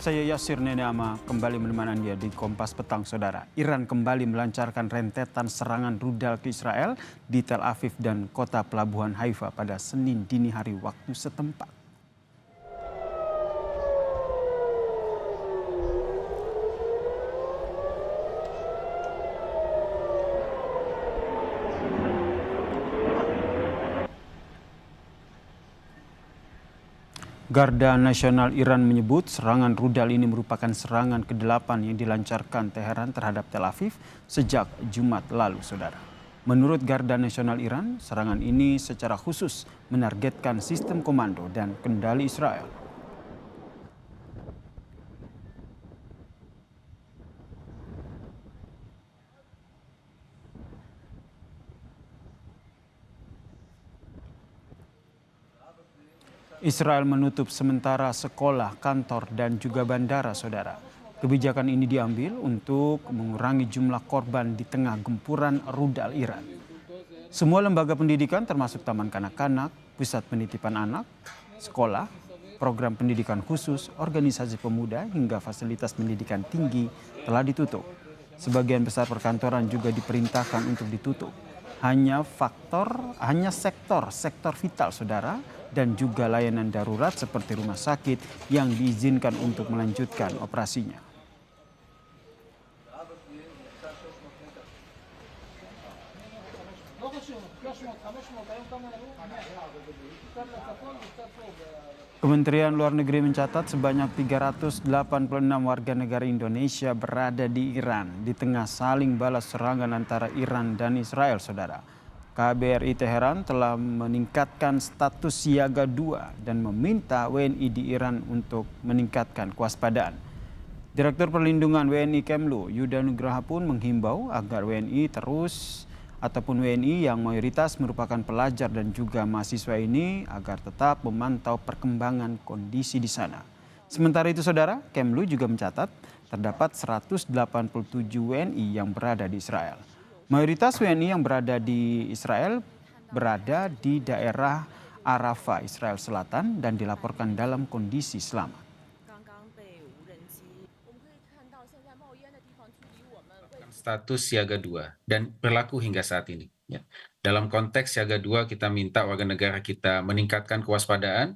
saya Yasir Neneama kembali menemani Anda di Kompas Petang, Saudara. Iran kembali melancarkan rentetan serangan rudal ke Israel di Tel Aviv dan kota pelabuhan Haifa pada Senin dini hari waktu setempat. Garda Nasional Iran menyebut serangan rudal ini merupakan serangan ke-8 yang dilancarkan Teheran terhadap Tel Aviv sejak Jumat lalu, Saudara. Menurut Garda Nasional Iran, serangan ini secara khusus menargetkan sistem komando dan kendali Israel. Israel menutup sementara sekolah, kantor, dan juga bandara, Saudara. Kebijakan ini diambil untuk mengurangi jumlah korban di tengah gempuran rudal Iran. Semua lembaga pendidikan termasuk taman kanak-kanak, pusat penitipan anak, sekolah, program pendidikan khusus, organisasi pemuda, hingga fasilitas pendidikan tinggi telah ditutup. Sebagian besar perkantoran juga diperintahkan untuk ditutup. Hanya sektor vital, Saudara, dan juga layanan darurat seperti rumah sakit yang diizinkan untuk melanjutkan operasinya. Kementerian Luar Negeri mencatat sebanyak 386 warga negara Indonesia berada di Iran di tengah saling balas serangan antara Iran dan Israel, Saudara. KBRI Teheran telah meningkatkan status siaga 2 dan meminta WNI di Iran untuk meningkatkan kewaspadaan. Direktur Perlindungan WNI Kemlu, Yuda Nugraha pun menghimbau agar WNI yang mayoritas merupakan pelajar dan juga mahasiswa ini agar tetap memantau perkembangan kondisi di sana. Sementara itu, Saudara, Kemlu juga mencatat terdapat 187 WNI yang berada di Israel. Mayoritas WNI yang berada di Israel berada di daerah Arafah, Israel Selatan dan dilaporkan dalam kondisi selamat. Status siaga 2 dan berlaku hingga saat ini. Ya. Dalam konteks siaga 2 kita minta warga negara kita meningkatkan kewaspadaan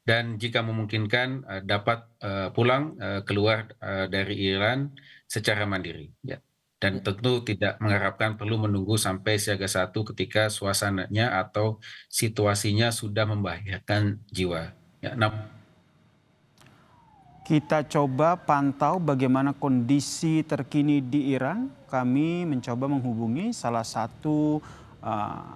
dan jika memungkinkan dapat pulang keluar dari Iran secara mandiri. Ya. Dan tentu tidak mengharapkan perlu menunggu sampai siaga 1 ketika suasananya atau situasinya sudah membahayakan jiwa. Ya, Kita coba pantau bagaimana kondisi terkini di Iran. Kami mencoba menghubungi salah satu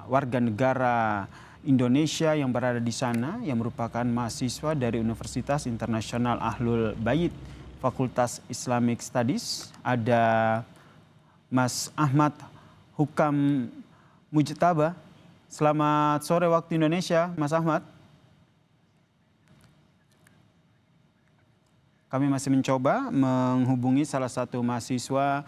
warga negara Indonesia yang berada di sana yang merupakan mahasiswa dari Universitas Internasional Ahlul Bait, Fakultas Islamic Studies. Ada Mas Ahmad Hukam Mujtaba. Selamat sore waktu Indonesia, Mas Ahmad. Kami masih mencoba menghubungi salah satu mahasiswa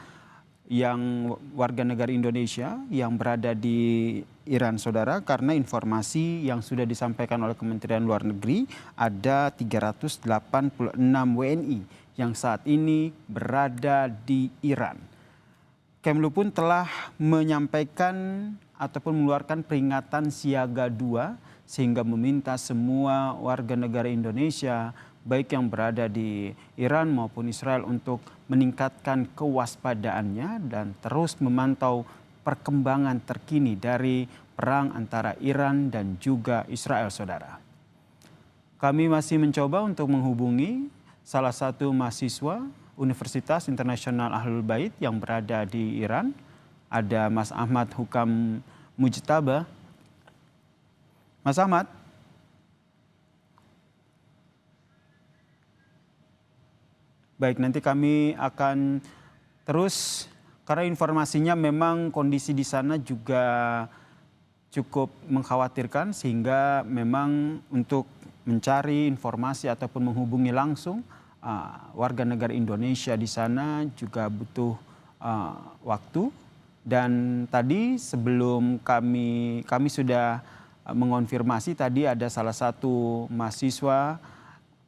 yang warga negara Indonesia yang berada di Iran, Saudara, karena informasi yang sudah disampaikan oleh Kementerian Luar Negeri ada 386 WNI yang saat ini berada di Iran. Kemlu pun telah menyampaikan ataupun mengeluarkan peringatan siaga 2 sehingga meminta semua warga negara Indonesia baik yang berada di Iran maupun Israel untuk meningkatkan kewaspadaannya dan terus memantau perkembangan terkini dari perang antara Iran dan juga Israel, Saudara. Kami masih mencoba untuk menghubungi salah satu mahasiswa Universitas Internasional Ahlul Bait yang berada di Iran. Ada Mas Ahmad Hukam Mujtaba. Mas Ahmad. Baik, nanti kami akan terus karena informasinya memang kondisi di sana juga cukup mengkhawatirkan sehingga memang untuk mencari informasi ataupun menghubungi langsung warga negara Indonesia di sana juga butuh waktu. Dan tadi sebelum kami sudah mengonfirmasi tadi ada salah satu mahasiswa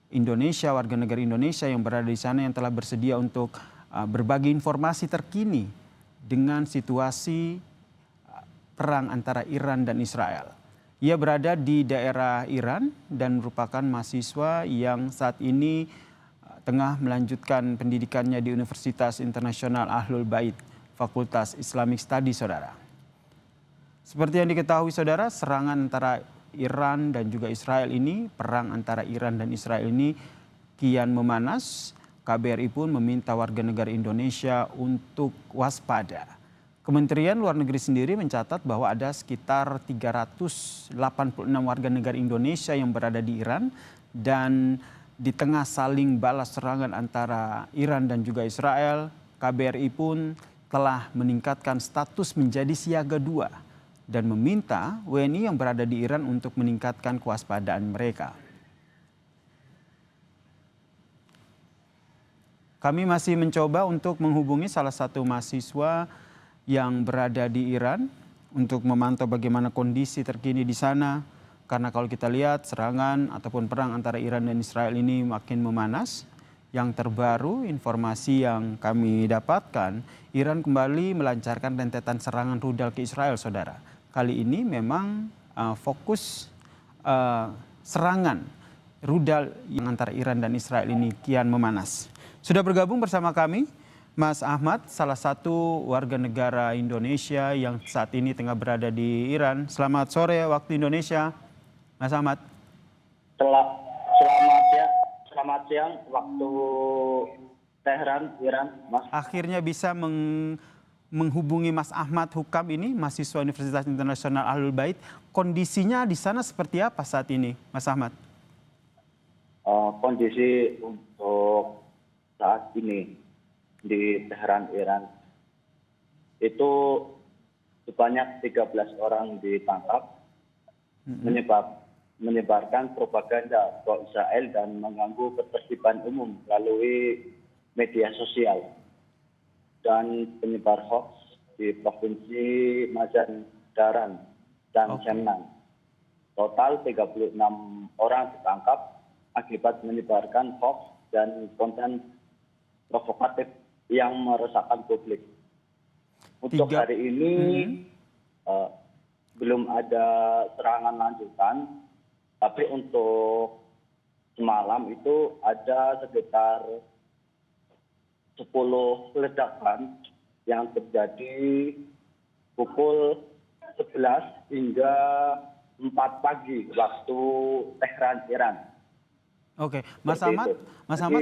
Indonesia, warga negara Indonesia yang berada di sana yang telah bersedia untuk berbagi informasi terkini dengan situasi perang antara Iran dan Israel. Ia berada di daerah Iran dan merupakan mahasiswa yang saat ini tengah melanjutkan pendidikannya di Universitas Internasional Ahlul Bait, Fakultas Islamic Studies, saudara. Seperti yang diketahui saudara, serangan antara Iran dan juga Israel ini, perang antara Iran dan Israel ini kian memanas. KBRI pun meminta warga negara Indonesia untuk waspada. Kementerian Luar Negeri sendiri mencatat bahwa ada sekitar 386 warga negara Indonesia yang berada di Iran, dan di tengah saling balas serangan antara Iran dan juga Israel, KBRI pun telah meningkatkan status menjadi siaga 2 dan meminta WNI yang berada di Iran untuk meningkatkan kewaspadaan mereka. Kami masih mencoba untuk menghubungi salah satu mahasiswa yang berada di Iran untuk memantau bagaimana kondisi terkini di sana. Karena kalau kita lihat serangan ataupun perang antara Iran dan Israel ini makin memanas. Yang terbaru informasi yang kami dapatkan, Iran kembali melancarkan rentetan serangan rudal ke Israel, saudara. Kali ini memang fokus serangan rudal yang antara Iran dan Israel ini kian memanas. Sudah bergabung bersama kami Mas Ahmad, salah satu warga negara Indonesia yang saat ini tengah berada di Iran. Selamat sore waktu Indonesia, Mas Ahmad. Selamat siang waktu Teheran, Iran, Mas. Akhirnya bisa menghubungi Mas Ahmad Hukam ini, mahasiswa Universitas Internasional Ahlul Bait. Kondisinya di sana seperti apa saat ini, Mas Ahmad? Kondisi untuk saat ini di Teheran, Iran itu sebanyak 13 orang ditangkap, menyebarkan propaganda pro Israel dan mengganggu ketertiban umum melalui media sosial dan penyebar hoax di Provinsi Mazandaran dan Semnan. Total 36 orang ditangkap akibat menyebarkan hoax dan konten provokatif yang meresahkan publik. Untuk hari ini belum ada serangan lanjutan, tapi untuk semalam itu ada sekitar 10 ledakan yang terjadi pukul 11 hingga 4 pagi waktu Tehran, Iran. Oke, Mas Ahmad,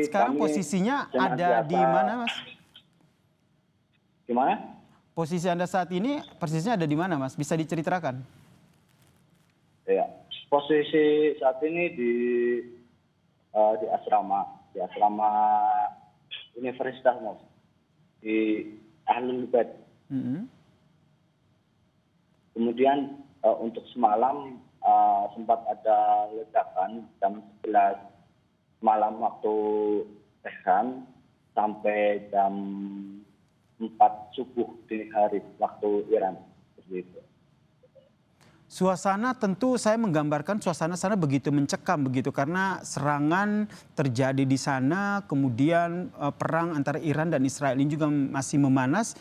sekarang posisinya ada di mana, Mas? Gimana? Posisi Anda saat ini persisnya ada di mana, Mas? Bisa diceritakan? Ya, posisi saat ini di asrama Universitas, Mas, di Ahlul Bait. Kemudian untuk semalam sempat ada ledakan jam 11 malam waktu Tehran sampai jam 4 subuh dini hari waktu Iran. Begitu. Suasana tentu saya menggambarkan suasana sana begitu mencekam begitu karena serangan terjadi di sana, kemudian perang antara Iran dan Israel ini juga masih memanas.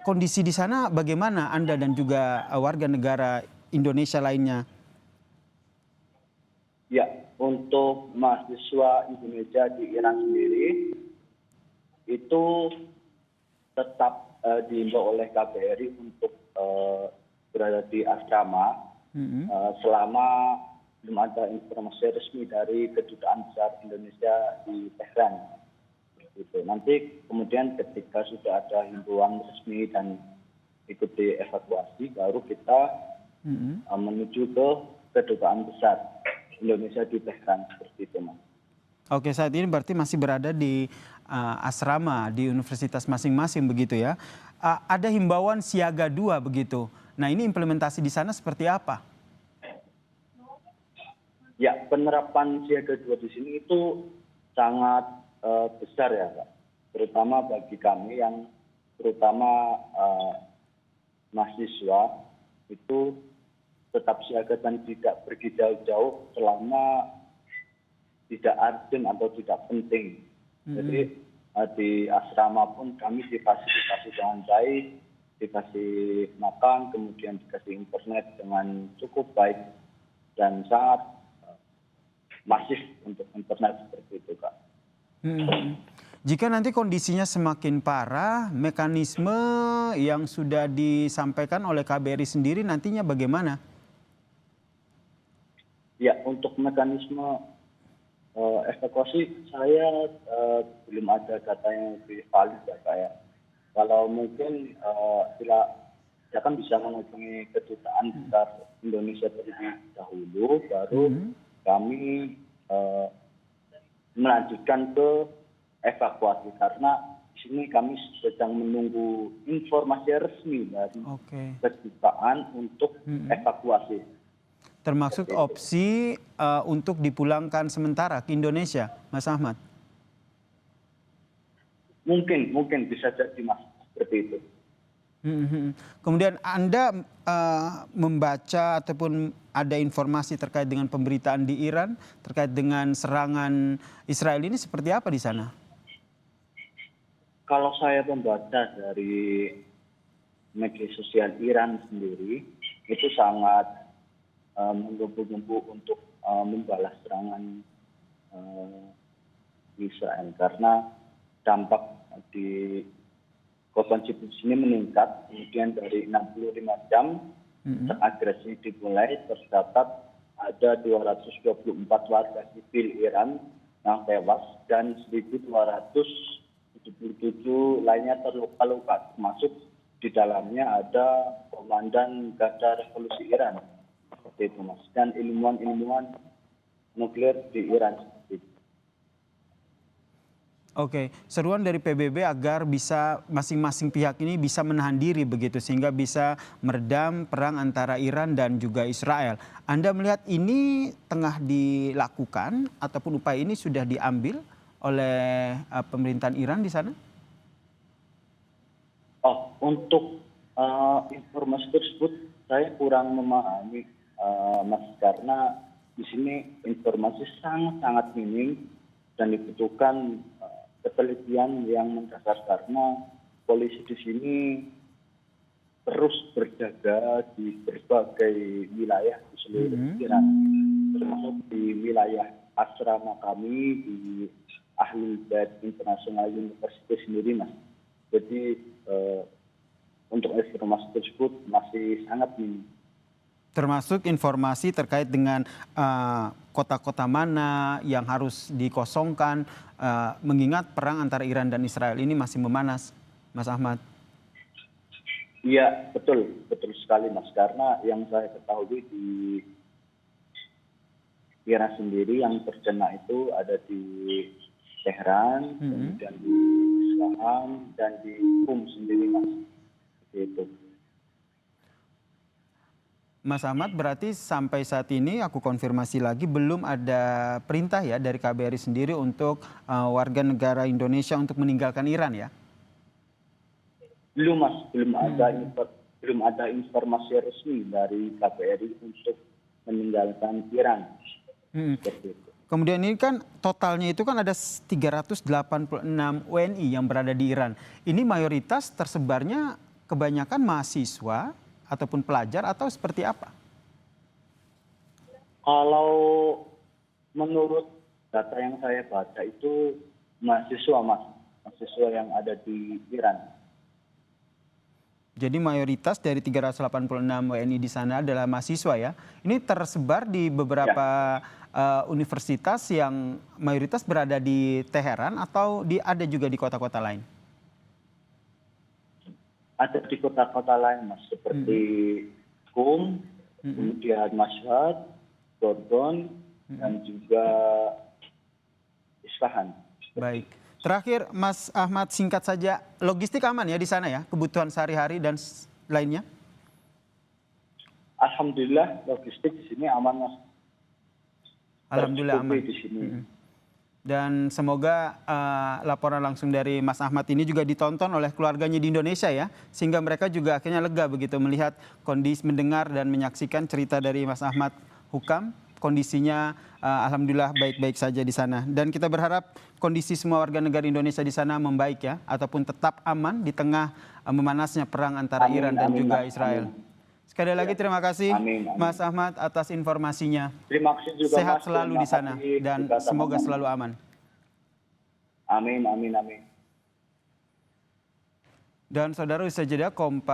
Kondisi di sana bagaimana Anda dan juga warga negara Indonesia lainnya? Ya, untuk mahasiswa Indonesia di Iran sendiri itu tetap diimbau oleh KBRI untuk berada di asrama selama belum ada informasi resmi dari Kedutaan Besar Indonesia di Tehran. Gitu. Nanti kemudian ketika sudah ada himbauan resmi dan ikut dievakuasi, baru kita menuju ke Kedutaan Besar Indonesia di Tehran, seperti itu, Mas. Oke, saat ini berarti masih berada di asrama di universitas masing-masing begitu ya. Ada himbauan siaga 2 begitu. Nah, ini implementasi di sana seperti apa? Ya, penerapan siaga 2 di sini itu sangat besar ya, Pak. Terutama bagi kami yang terutama mahasiswa itu tetap siaga dan tidak pergi jauh-jauh selama tidak urgent atau tidak penting. Jadi di asrama pun kami difasilitasi dengan baik, dikasih makan, kemudian dikasih internet dengan cukup baik dan sangat masif untuk internet seperti itu, Kak. Jika nanti kondisinya semakin parah, mekanisme yang sudah disampaikan oleh KBRI sendiri nantinya bagaimana? Ya, untuk mekanisme evakuasi saya belum ada data yang lebih valid ya, Kak ya. Kalau mungkin saya kan bisa menghubungi kedutaan besar Indonesia terlebih dahulu, baru kami melanjutkan ke evakuasi karena di sini kami sedang menunggu informasi resmi dari kedutaan untuk evakuasi. Termasuk opsi untuk dipulangkan sementara ke Indonesia, Mas Ahmad? Mungkin bisa jadi, Mas, seperti itu. Kemudian Anda membaca ataupun ada informasi terkait dengan pemberitaan di Iran terkait dengan serangan Israel ini seperti apa di sana? Kalau saya membaca dari media sosial Iran sendiri, itu sangat menggebu-gebu untuk membalas serangan Israel karena dampak di korban sipil ini meningkat, kemudian dari 65 jam agresi dimulai tercatat ada 224 warga sipil Iran yang tewas dan 1.277 lainnya terluka-luka, termasuk di dalamnya ada komandan Garda Revolusi Iran, seperti itu, Mas, dan ilmuwan-ilmuwan nuklir di Iran. Oke, seruan dari PBB agar bisa masing-masing pihak ini bisa menahan diri begitu sehingga bisa meredam perang antara Iran dan juga Israel. Anda melihat ini tengah dilakukan ataupun upaya ini sudah diambil oleh pemerintahan Iran di sana? Untuk informasi tersebut saya kurang memahami, Mas, karena di sini informasi sangat minim dan dibutuhkan ketelitian yang mendasar karena polisi di sini terus berjaga di berbagai wilayah di seluruh Iran, termasuk di wilayah asrama kami di Ahlul Bait International University sendiri, Mas. Jadi untuk informasi tersebut masih sangat minim. Termasuk informasi terkait dengan kota-kota mana yang harus dikosongkan, mengingat perang antara Iran dan Israel ini masih memanas, Mas Ahmad. Iya, betul sekali, Mas. Karena yang saya ketahui di Iran sendiri yang terkena itu ada di Tehran, kemudian di Isfahan dan di Qum sendiri, Mas. Itu. Mas Ahmad, berarti sampai saat ini aku konfirmasi lagi belum ada perintah ya dari KBRI sendiri untuk warga negara Indonesia untuk meninggalkan Iran ya? Belum, Mas, belum ada informasi resmi dari KBRI untuk meninggalkan Iran. Seperti itu. Kemudian ini kan totalnya itu kan ada 386 WNI yang berada di Iran. Ini mayoritas tersebarnya kebanyakan mahasiswa ataupun pelajar atau seperti apa? Kalau menurut data yang saya baca itu mahasiswa, Mas. Mahasiswa yang ada di Iran. Jadi mayoritas dari 386 WNI di sana adalah mahasiswa ya. Ini tersebar di beberapa universitas yang mayoritas berada di Teheran atau ada juga di kota-kota lain? Ada di kota-kota lain, Mas, seperti Qum, kemudian Mashhad, Gordon, dan juga Isfahan. Baik. Terakhir, Mas Ahmad, singkat saja, logistik aman ya di sana ya? Kebutuhan sehari-hari dan lainnya? Alhamdulillah, logistik di sini aman, Mas. Alhamdulillah aman. Di sini. Dan semoga laporan langsung dari Mas Ahmad ini juga ditonton oleh keluarganya di Indonesia ya. Sehingga mereka juga akhirnya lega begitu melihat kondisi, mendengar dan menyaksikan cerita dari Mas Ahmad Hukam kondisinya alhamdulillah baik-baik saja di sana. Dan kita berharap kondisi semua warga negara Indonesia di sana membaik ya, ataupun tetap aman di tengah memanasnya perang antara Amin, Iran dan amin, juga Mas. Israel. Amin. Sekali lagi terima kasih Amin, amin. Mas Ahmad atas informasinya. Terima kasih juga Sehat Mas. selalu Terima di sana kasih dan juga semoga sama-sama. selalu aman. Amin, amin, amin. Dan saudara, usai jeda Kompas